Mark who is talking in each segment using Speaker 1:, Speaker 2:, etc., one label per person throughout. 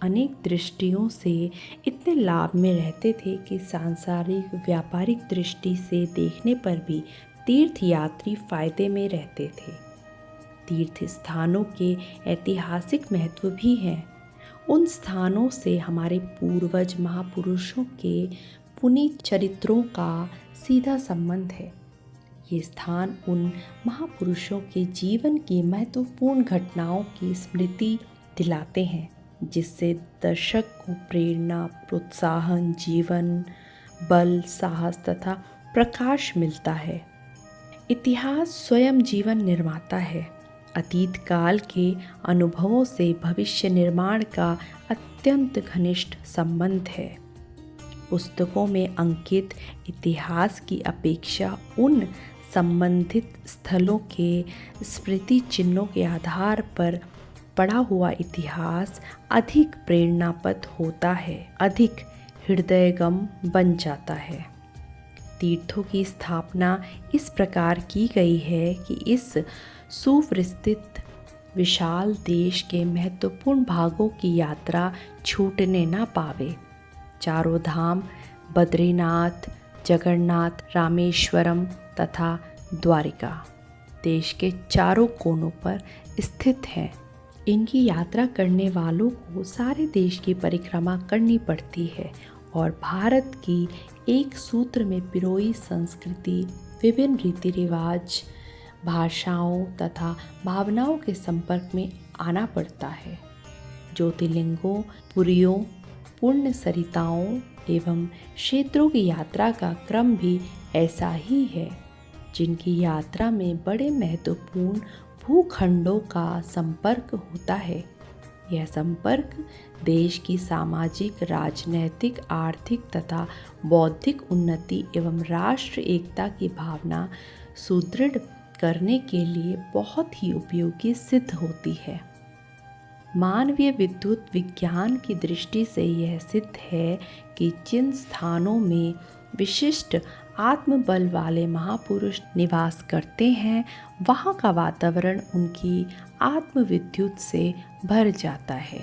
Speaker 1: अनेक दृष्टियों से इतने लाभ में रहते थे कि सांसारिक व्यापारिक दृष्टि से देखने पर भी तीर्थयात्री फायदे में रहते थे। तीर्थ स्थानों के ऐतिहासिक महत्व भी हैं। उन स्थानों से हमारे पूर्वज महापुरुषों के पुनीत चरित्रों का सीधा संबंध है। ये स्थान उन महापुरुषों के जीवन की महत्वपूर्ण घटनाओं की स्मृति दिलाते हैं, जिससे दर्शक को प्रेरणा, प्रोत्साहन, जीवन बल, साहस तथा प्रकाश मिलता है। इतिहास स्वयं जीवन निर्माता है। अतीत काल के अनुभवों से भविष्य निर्माण का अत्यंत घनिष्ठ संबंध है। पुस्तकों में अंकित इतिहास की अपेक्षा उन संबंधित स्थलों के स्मृति चिन्हों के आधार पर पढ़ा हुआ इतिहास अधिक प्रेरणाप्रद होता है, अधिक हृदयगम बन जाता है। तीर्थों की स्थापना इस प्रकार की गई है कि इस सुविस्तृत विशाल देश के महत्वपूर्ण भागों की यात्रा छूटने ना पावे। चारों धाम बद्रीनाथ, जगन्नाथ, रामेश्वरम तथा द्वारिका देश के चारों कोनों पर स्थित हैं। इनकी यात्रा करने वालों को सारे देश की परिक्रमा करनी पड़ती है और भारत की एक सूत्र में पिरोई संस्कृति, विभिन्न रीति रिवाज, भाषाओं तथा भावनाओं के संपर्क में आना पड़ता है। ज्योतिर्लिंगों, पुरियों, पुण्य सरिताओं एवं क्षेत्रों की यात्रा का क्रम भी ऐसा ही है, जिनकी यात्रा में बड़े महत्वपूर्ण भूखंडों का संपर्क होता है। यह संपर्क देश की सामाजिक, राजनैतिक, आर्थिक तथा बौद्धिक उन्नति एवं राष्ट्र एकता की भावना सुदृढ़ करने के लिए बहुत ही उपयोगी सिद्ध होती है। मानवीय विद्युत विज्ञान की दृष्टि से यह सिद्ध है कि जिन स्थानों में विशिष्ट आत्मबल वाले महापुरुष निवास करते हैं, वहाँ का वातावरण उनकी आत्मविद्युत से भर जाता है।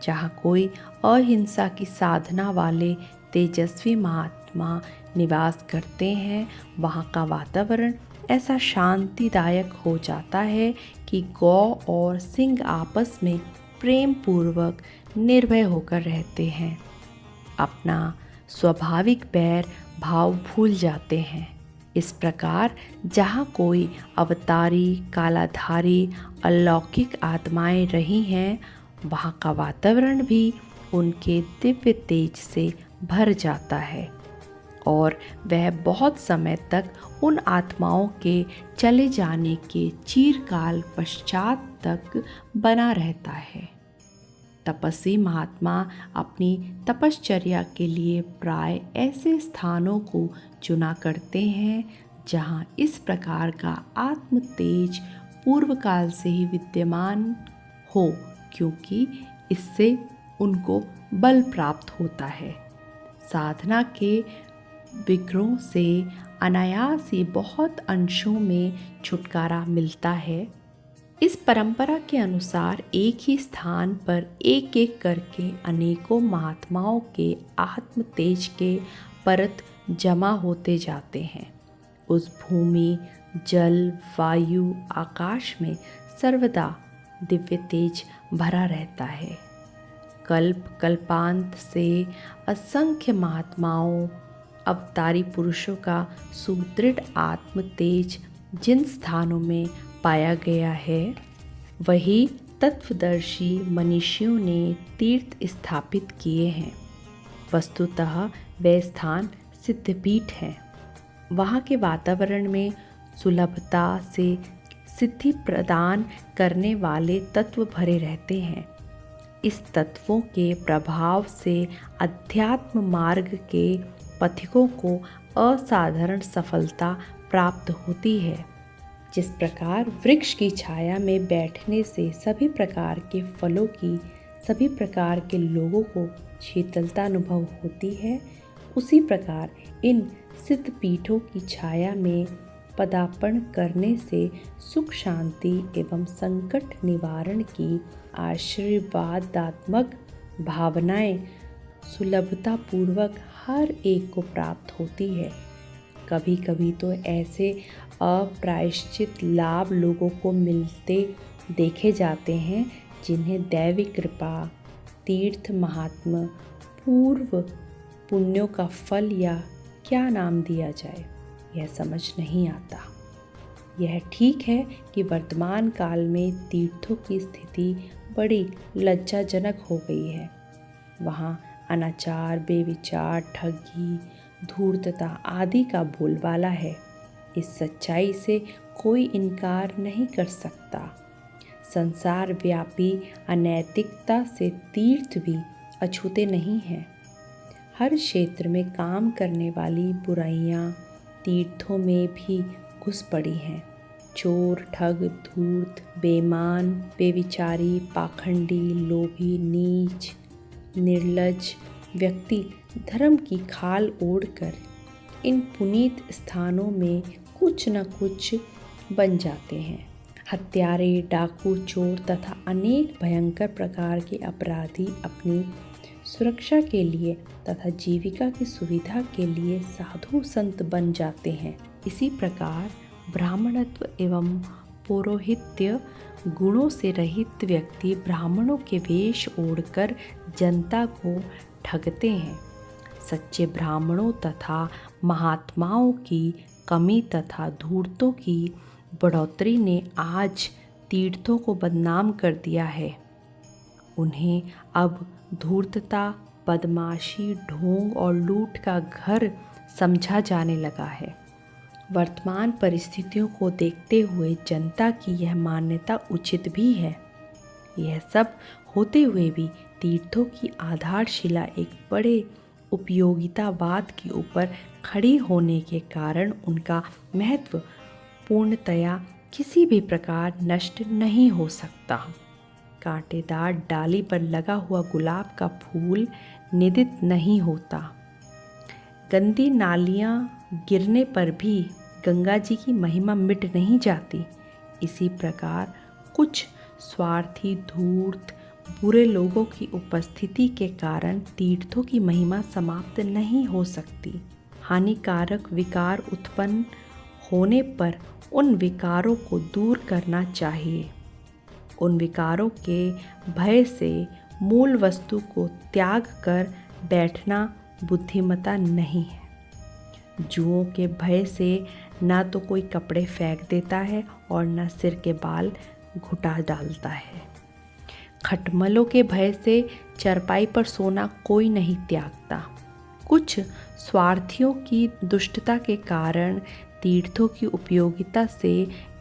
Speaker 1: जहाँ कोई अहिंसा की साधना वाले तेजस्वी महात्मा निवास करते हैं, वहाँ का वातावरण ऐसा शांतिदायक हो जाता है कि गौ और सिंह आपस में प्रेम पूर्वक निर्भय होकर रहते हैं, अपना स्वाभाविक बैर भाव भूल जाते हैं। इस प्रकार जहाँ कोई अवतारी, कालाधारी, अलौकिक आत्माएं रही हैं, वहाँ का वातावरण भी उनके दिव्य तेज से भर जाता है और वह बहुत समय तक उन आत्माओं के चले जाने के चिरकाल पश्चात तक बना रहता है। तपस्वी महात्मा अपनी तपश्चर्या के लिए प्राय ऐसे स्थानों को चुना करते हैं जहाँ इस प्रकार का आत्म तेज पूर्व काल से ही विद्यमान हो, क्योंकि इससे उनको बल प्राप्त होता है। साधना के विग्रहों से अनायास ही बहुत अंशों में छुटकारा मिलता है। इस परंपरा के अनुसार एक ही स्थान पर एक एक करके अनेकों महात्माओं के आत्म तेज के परत जमा होते जाते हैं। उस भूमि, जल, वायु, आकाश में सर्वदा दिव्य तेज भरा रहता है। कल्प कल्पांत से असंख्य महात्माओं, अवतारी पुरुषों का सुदृढ़ आत्म तेज जिन स्थानों में पाया गया है, वही तत्वदर्शी मनीषियों ने तीर्थ स्थापित किए हैं। वस्तुतः वे स्थान सिद्धपीठ हैं। वहाँ के वातावरण में सुलभता से सिद्धि प्रदान करने वाले तत्व भरे रहते हैं। इस तत्वों के प्रभाव से अध्यात्म मार्ग के पथिकों को असाधारण सफलता प्राप्त होती है। जिस प्रकार वृक्ष की छाया में बैठने से सभी प्रकार के फलों की सभी प्रकार के लोगों को शीतलता अनुभव होती है, उसी प्रकार इन सिद्ध पीठों की छाया में पदार्पण करने से सुख शांति एवं संकट निवारण की आशीर्वादात्मक भावनाएं सुलभता पूर्वक हर एक को प्राप्त होती है। कभी कभी तो ऐसे अप्रायश्चित लाभ लोगों को मिलते देखे जाते हैं जिन्हें दैवी कृपा, तीर्थ महात्म्य, पूर्व पुण्यों का फल या क्या नाम दिया जाए, यह समझ नहीं आता। यह ठीक है कि वर्तमान काल में तीर्थों की स्थिति बड़ी लज्जाजनक हो गई है। वहाँ अनाचार, बेविचार, ठगी, धूर्तता आदि का बोलबाला है। इस सच्चाई से कोई इनकार नहीं कर सकता। संसार व्यापी अनैतिकता से तीर्थ भी अछूते नहीं हैं। हर क्षेत्र में काम करने वाली बुराइयां तीर्थों में भी घुस पड़ी हैं। चोर, ठग, धूर्त, बेईमान, बेविचारी, पाखंडी, लोभी, नीच, निर्लज्ज व्यक्ति धर्म की खाल ओढ़कर इन पुनीत स्थानों में कुछ न कुछ बन जाते हैं। हत्यारे, डाकू, चोर तथा अनेक भयंकर प्रकार के अपराधी अपनी सुरक्षा के लिए तथा जीविका की सुविधा के लिए साधु संत बन जाते हैं। इसी प्रकार ब्राह्मणत्व एवं पौरोहित्य गुणों से रहित व्यक्ति ब्राह्मणों के वेश ओढ़कर जनता को ठगते हैं। सच्चे ब्राह्मणों तथा महात्माओं की कमी तथा धूर्तों की बढ़ोतरी ने आज तीर्थों को बदनाम कर दिया है। उन्हें अब धूर्तता, बदमाशी, ढोंग और लूट का घर समझा जाने लगा है। वर्तमान परिस्थितियों को देखते हुए जनता की यह मान्यता उचित भी है। यह सब होते हुए भी तीर्थों की आधारशिला एक बड़े उपयोगितावाद के ऊपर खड़ी होने के कारण उनका महत्व पूर्णतया किसी भी प्रकार नष्ट नहीं हो सकता। कांटेदार डाली पर लगा हुआ गुलाब का फूल निदित नहीं होता। गंदी नालियाँ गिरने पर भी गंगा जी की महिमा मिट नहीं जाती। इसी प्रकार कुछ स्वार्थी, धूर्त, बुरे लोगों की उपस्थिति के कारण तीर्थों की महिमा समाप्त नहीं हो सकती। हानिकारक विकार उत्पन्न होने पर उन विकारों को दूर करना चाहिए। उन विकारों के भय से मूल वस्तु को त्याग कर बैठना बुद्धिमता नहीं है। जुओं के भय से ना तो कोई कपड़े फेंक देता है और न सिर के बाल घुटा डालता है। खटमलों के भय से चरपाई पर सोना कोई नहीं त्यागता। कुछ स्वार्थियों की दुष्टता के कारण तीर्थों की उपयोगिता से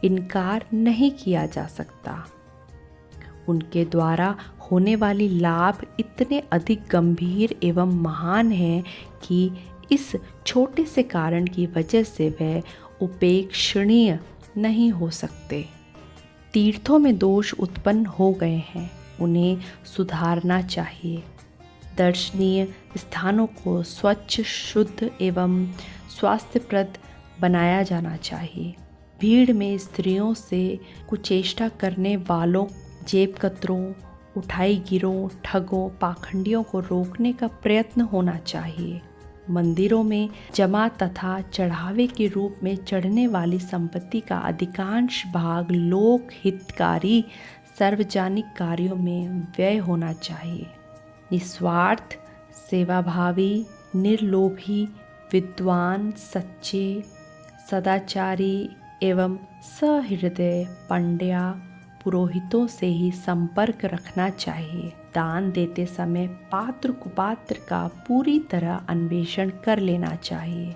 Speaker 1: इनकार नहीं किया जा सकता। उनके द्वारा होने वाली लाभ इतने अधिक गंभीर एवं महान हैं कि इस छोटे से कारण की वजह से वह उपेक्षणीय नहीं हो सकते। तीर्थों में दोष उत्पन्न हो गए हैं, उन्हें सुधारना चाहिए। दर्शनीय स्थानों को स्वच्छ, शुद्ध एवं स्वास्थ्यप्रद बनाया जाना चाहिए। भीड़ में स्त्रियों से कुचेष्टा करने वालों, जेब कतरों, उठाई गिरों, ठगों, पाखंडियों को रोकने का प्रयत्न होना चाहिए। मंदिरों में जमा तथा चढ़ावे के रूप में चढ़ने वाली संपत्ति का अधिकांश भाग लोक हितकारी सार्वजनिक कार्यों में व्यय होना चाहिए। निस्वार्थ, सेवाभावी, निर्लोभी, विद्वान, सच्चे, सदाचारी एवं सहृदय पंड्या पुरोहितों से ही संपर्क रखना चाहिए। दान देते समय पात्र कुपात्र का पूरी तरह अन्वेषण कर लेना चाहिए।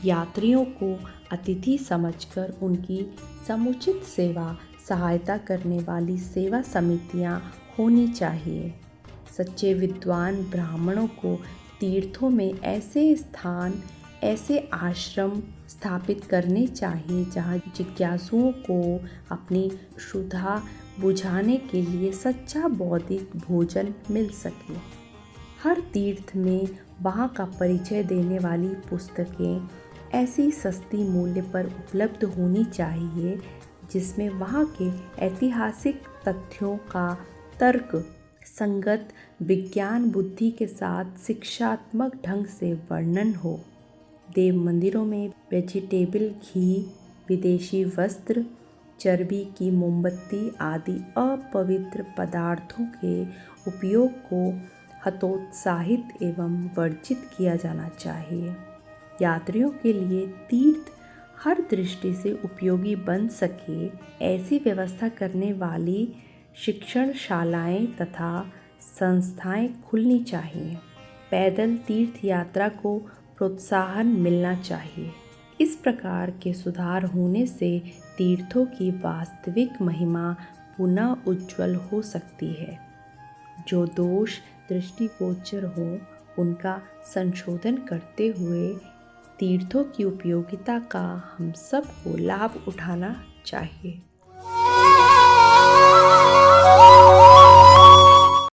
Speaker 1: यात्रियों को अतिथि समझकर उनकी समुचित सेवा सहायता करने वाली सेवा समितियां होनी चाहिए। सच्चे विद्वान ब्राह्मणों को तीर्थों में ऐसे स्थान, ऐसे आश्रम स्थापित करने चाहिए जहाँ जिज्ञासुओं को अपनी क्षुधा बुझाने के लिए सच्चा बौद्धिक भोजन मिल सके। हर तीर्थ में वहाँ का परिचय देने वाली पुस्तकें ऐसी सस्ती मूल्य पर उपलब्ध होनी चाहिए जिसमें वहाँ के ऐतिहासिक तथ्यों का तर्क संगत विज्ञान बुद्धि के साथ शिक्षात्मक ढंग से वर्णन हो। देव मंदिरों में वेजिटेबल घी, विदेशी वस्त्र, चर्बी की मोमबत्ती आदि अपवित्र पदार्थों के उपयोग को हतोत्साहित एवं वर्जित किया जाना चाहिए। यात्रियों के लिए तीर्थ हर दृष्टि से उपयोगी बन सके ऐसी व्यवस्था करने वाली शिक्षणशालाएं तथा संस्थाएं खुलनी चाहिए। पैदल तीर्थ यात्रा को प्रोत्साहन मिलना चाहिए। इस प्रकार के सुधार होने से तीर्थों की वास्तविक महिमा पुनः उज्ज्वल हो सकती है। जो दोष दृष्टिगोचर हों उनका संशोधन करते हुए तीर्थों की उपयोगिता का हम सबको लाभ उठाना चाहिए।